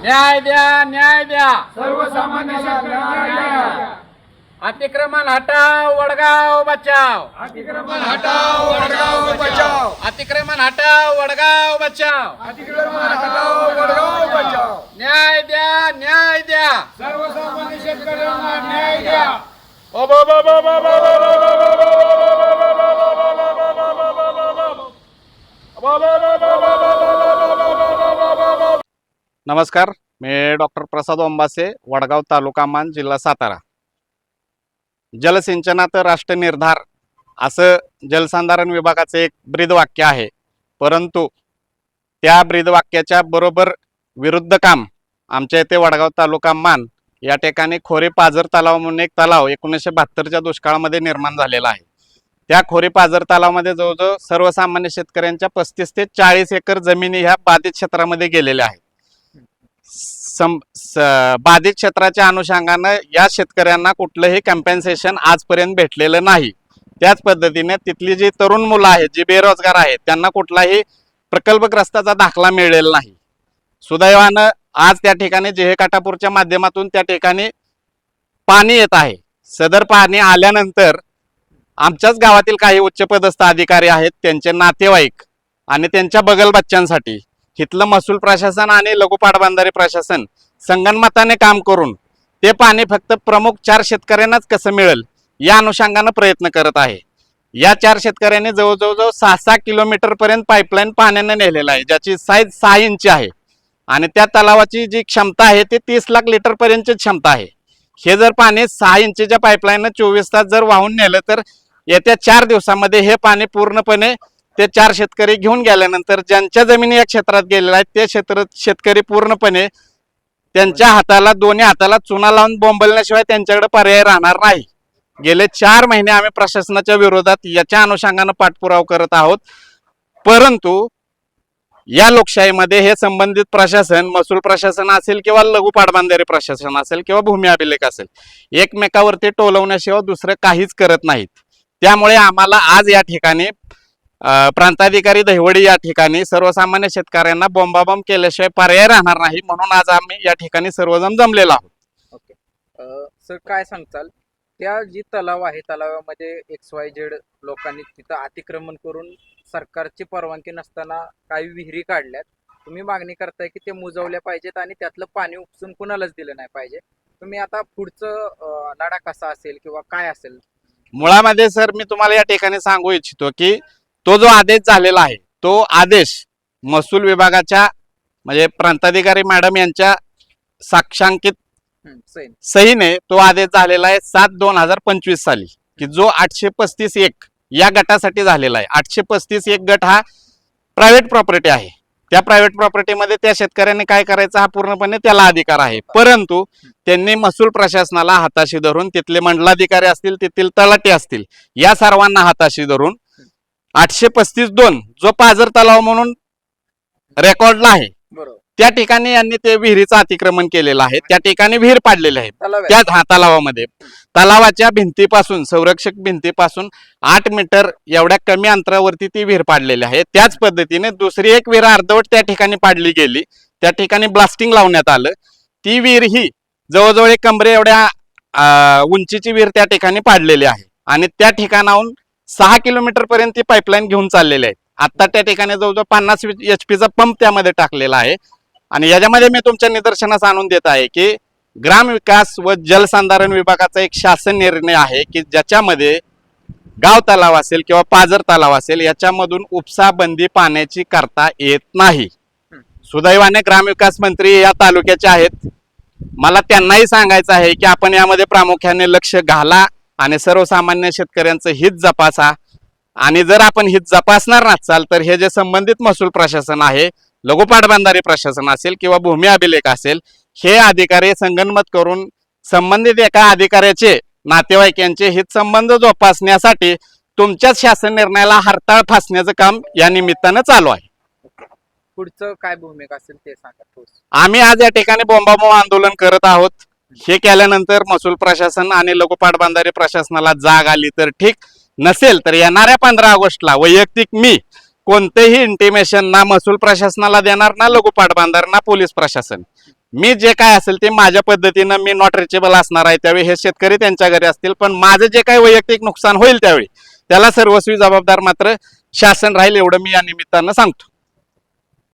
न्याय द्या, न्याय द्या. सर्वसामान्य शेतकऱ्यांना न्याय द्या. अतिक्रमण हटाव, वडगाव बचाव. अतिक्रमण हटाओ, वडगाव बचाओ. अतिक्रमण हटाव, वडगाव बचाव. अतिक्रमण हटाओ, वडगाव बचाओ. न्याय द्या, न्याय द्या. सर्वसामान्य शेतकऱ्यांना न्याय द्या. नमस्कार, मी डॉक्टर प्रसाद ओंबासे, वडगाव तालुका मान, जिल्हा सातारा. जलसिंचनात राष्ट्र निर्धार असं जलसंधारण विभागाचं एक ब्रीदवाक्य आहे, परंतु त्या ब्रीदवाक्याच्या बरोबर विरुद्ध काम आमच्या इथे वडगाव तालुका मान या ठिकाणी खोरी पाझर तलाव म्हणून एक तलाव 1972च्या दुष्काळामध्ये निर्माण झालेला आहे. त्या खोरी पाझर तलावामध्ये जवळजवळ सर्वसामान्य शेतकऱ्यांच्या 35 ते 40 एकर जमिनी ह्या बाधित क्षेत्रामध्ये गेलेल्या आहेत. बाधित क्षेत्राच्या अनुषंगानं या शेतकऱ्यांना कुठलंही कम्पेन्सेशन आजपर्यंत भेटलेलं नाही. त्याच पद्धतीने तिथली जी तरुण मुलं आहेत, जी बेरोजगार आहेत, त्यांना कुठलाही प्रकल्पग्रस्ताचा दाखला मिळेल नाही. सुदैवानं आज त्या ठिकाणी जेहेकाटापूरच्या माध्यमातून त्या ठिकाणी पाणी येत आहे. सदर पाणी आल्यानंतर आमच्याच गावातील काही उच्चपदस्थ अधिकारी आहेत, त्यांचे नातेवाईक आणि त्यांच्या बगल बच्चांसाठी इथलं महसूल प्रशासन आणि लघु पाटबंधारे प्रशासन संगनमताने काम करून ते पाणी फक्त प्रमुख 4 शेतकऱ्यांनाच कसं मिळेल या अनुषंगानं प्रयत्न करत आहे. या 4 शेतकऱ्यांनी जवळजवळ 6-6 किलोमीटर पर्यंत पाईपलाईन पाण्यानं नेलेला आहे, ज्याची साईज 6 इंच आहे आणि त्या तलावाची जी क्षमता आहे ती 30 लाख लिटर पर्यंतची क्षमता आहे. हे जर पाणी 6 इंचच्या पाईपलाईन 24 तास जर वाहून नेलं तर येत्या 4 दिवसामध्ये हे पाणी पूर्णपणे ते 4 शेतकरी घेऊन गेल्यानंतर ज्यांच्या जमिनी या क्षेत्रात गेलेल्या आहेत ते शेतकरी पूर्णपणे त्यांच्या हाताला, दोन्ही हाताला चुना लावून बोंबलण्याशिवाय त्यांच्याकडे पर्याय राहणार नाही. गेले 4 महिने आम्ही प्रशासनाच्या विरोधात याच्या अनुषंगानं पाठपुरावा करत आहोत, परंतु या लोकशाहीमध्ये हे संबंधित प्रशासन, महसूल प्रशासन असेल किंवा लघु पाटबंधारे प्रशासन असेल किंवा भूमी अभिलेख असेल, एकमेकावरती टोलवण्याशिवाय दुसरं काहीच करत नाहीत. त्यामुळे आम्हाला आज या ठिकाणी प्रांताधिकारी दहिवडी या ठिकाणी सर्वसामान्य शेतकऱ्यांना बोंबाबोंब केल्याशिवाय पर्याय राहणार नाही, म्हणून आज आम्ही या ठिकाणी सर्वजण जमलेलो आहोत. ओके सर, काय सांगताल, त्या जी तलाव आहे तलावामध्ये XYZ लोकांनी तिथं अतिक्रमण करून सरकारची परवानगी नसताना काही विहिरी काढल्यात. तुम्ही मागणी करताय की ते मुजवल्या पाहिजेत आणि त्यातलं पाणी उपसून कुणालाच दिलं नाही पाहिजे. तुम्ही आता पुढचं लढा कसा असेल किंवा काय असेल? मुळामध्ये सर मी तुम्हाला या ठिकाणी सांगू इच्छितो की तो जो आदेश झालेला आहे तो आदेश महसूल विभागाच्या म्हणजे प्रांताधिकारी मॅडम यांच्या साक्षांकित सहीने तो आदेश झालेला आहे 7/2025 साली, की जो 835-1 या गटासाठी झालेला आहे. 835-1 गट हा प्रायव्हेट प्रॉपर्टी आहे. त्या प्रायव्हेट प्रॉपर्टीमध्ये त्या शेतकऱ्यांनी काय करायचं हा पूर्णपणे त्याला अधिकार आहे, परंतु त्यांनी महसूल प्रशासनाला हाताशी धरून, तिथले मंडलाधिकारी असतील, तेथील तलाठी असतील, या सर्वांना हाताशी धरून 835-2 जो पाझर तलाव म्हणून रेकॉर्डला आहे त्या ठिकाणी यांनी ते विहिरीचं अतिक्रमण केलेलं आहे. त्या ठिकाणी विहीर पाडलेले आहे. त्या तलावामध्ये तलावाच्या भिंतीपासून, संरक्षक भिंतीपासून 8 मीटर एवढ्या कमी अंतरावरती ती विहीर पाडलेली आहे. त्याच पद्धतीने दुसरी एक विहीर अर्धवट त्या ठिकाणी पाडली गेली. त्या ठिकाणी ब्लास्टिंग लावण्यात आलं. ती विहीर ही जवळजवळ 1 कमरे एवढ्या उंचीची विहीर त्या ठिकाणी पाडलेली आहे आणि त्या ठिकाणाहून 6 किलोमीटर पर्यंत ती पाईपलाईन घेऊन चाललेली आहे. आता त्या ठिकाणी जवळजवळ 50 HP पंप त्यामध्ये टाकलेला आहे. आणि याच्यामध्ये मी तुमच्या निदर्शनास आणून देत आहे की ग्रामविकास व जलसंधारण विभागाचा एक शासन निर्णय आहे की ज्याच्यामध्ये गाव तलाव असेल किंवा पाझर तलाव असेल याच्यामधून उपसा बंदी पाण्याची करता येत नाही. सुदैवाने ग्रामविकास मंत्री या तालुक्याचे आहेत. मला त्यांनाही सांगायचं आहे की आपण यामध्ये प्रामुख्याने लक्ष घाला आणि सर्वसामान्य शेतकऱ्यांचं हित जपासा. आणि जर आपण हित जपासणार नसाल तर हे जे संबंधित महसूल प्रशासन आहे, लघु पाटबंधारे प्रशासन असेल किंवा भूमी अभिलेख असेल, हे अधिकारी संगनमत करून संबंधित एका अधिकाऱ्याचे नातेवाईक यांचे हित संबंध जोपासण्यासाठी तुमच्याच शासन निर्णयाला हरताळ फासण्याचं काम या निमित्तानं चालू आहे. पुढचं काय भूमिका असेल ते सांगा. आम्ही आज या ठिकाणी बोंबाबोंब आंदोलन करत आहोत. हे केल्यानंतर महसूल प्रशासन आणि लघु पाटबंधारे प्रशासनाला जाग आली तर ठीक, नसेल तर येणाऱ्या 15 ऑगस्टला वैयक्तिक मी कोणतेही इंटिमेशन ना महसूल प्रशासनाला देणार, ना लघु पाटबंधार, ना पोलीस प्रशासन. मी जे काय असेल ते माझ्या पद्धतीनं मी नॉट रिचेबल असणार आहे. त्यावेळी हे शेतकरी त्यांच्या घरी असतील, पण माझं जे काही वैयक्तिक नुकसान होईल त्यावेळी त्याला सर्वस्वी जबाबदार मात्र शासन राहील, एवढं मी या निमित्तानं सांगतो.